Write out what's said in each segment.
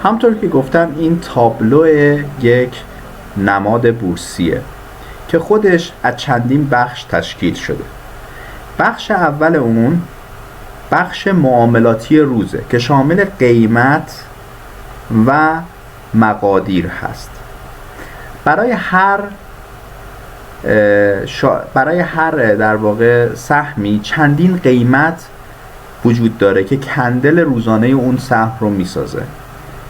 همطور که گفتم این تابلو یک نماد بورسیه که خودش از چندین بخش تشکیل شده. بخش اول اون بخش معاملاتی روزه که شامل قیمت و مقادیر هست. برای هر در واقع سهمی چندین قیمت وجود داره که کندل روزانه اون سهم رو میسازه.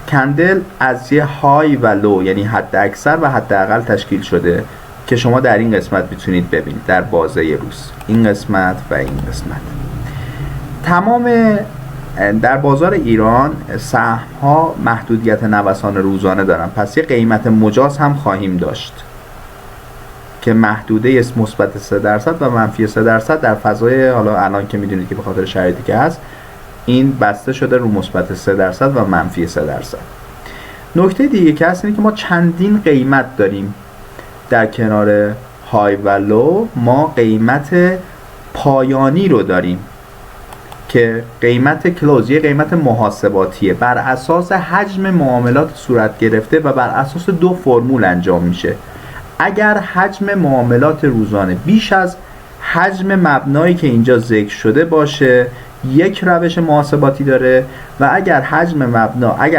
کندل از یه های و لو یعنی حد اکثر و حد اقل تشکیل شده که شما در این قسمت میتونید ببینید، در بازه روز، این قسمت و این قسمت. تمام در بازار ایران سهم ها محدودیت نوسان روزانه دارن، پس یه قیمت مجاز هم خواهیم داشت که محدوده است مثبت 3% و منفی 3% در فضای، حالا الان که میدونید که به خاطر شرایطی که هست این بسته شده رو مثبت 3% و منفی 3%. نکته دیگه که هست اینه که ما چندین قیمت داریم. در کنار های و لو ما قیمت پایانی رو داریم که قیمت کلوز، یه قیمت محاسباتیه، بر اساس حجم معاملات صورت گرفته و بر اساس دو فرمول انجام میشه. اگر حجم معاملات روزانه بیش از حجم مبنایی که اینجا ذکر شده باشه یک روش محاسباتی داره و اگر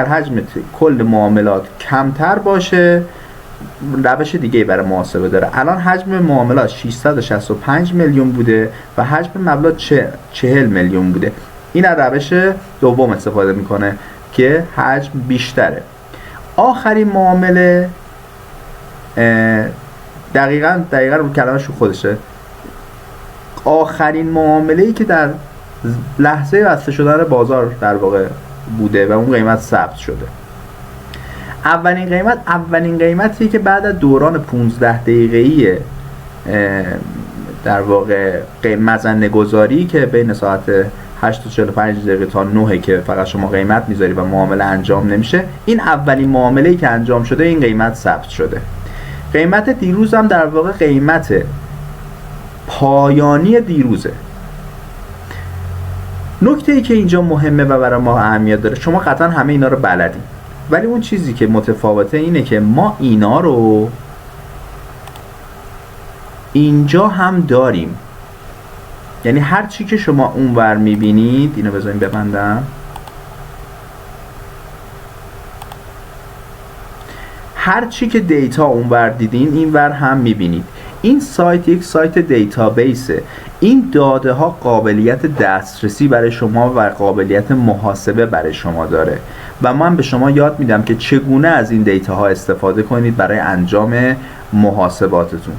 حجم کل معاملات کمتر باشه روش دیگه برای محاسبه داره. الان حجم معاملات 665 میلیون بوده و حجم مبلغ 40 میلیون بوده. این از روش دوم استفاده میکنه که حجم بیشتره. آخرین معامله دقیقاً رو کلمش رو خودشه، آخرین معامله‌ای که در لحظه بسته شدن بازار در واقع بوده و اون قیمت ثبت شده. اولین قیمتی که بعد از دوران 15 دقیقه‌ای در واقع مزنه گذاری که بین ساعت 8:45 دقیقه تا 9 که فقط شما قیمت میذاری و معامله انجام نمیشه، این اولین معامله‌ای که انجام شده این قیمت ثبت شده. قیمت دیروز هم در واقع قیمت پایانی دیروزه. نکته‌ای که اینجا مهمه و برای ما اهمیت داره، شما قطعا همه اینا رو بلدین، ولی اون چیزی که متفاوته اینه که ما اینا رو اینجا هم داریم. یعنی هر چی که شما اونور میبینید، اینو بذاریم ببندم، هر چی که دیتا اونور دیدین اینور هم میبینید. این سایت یک سایت دیتابیسه. این داده ها قابلیت دسترسی برای شما و قابلیت محاسبه برای شما داره و من به شما یاد میدم که چگونه از این دیتا ها استفاده کنید برای انجام محاسباتتون.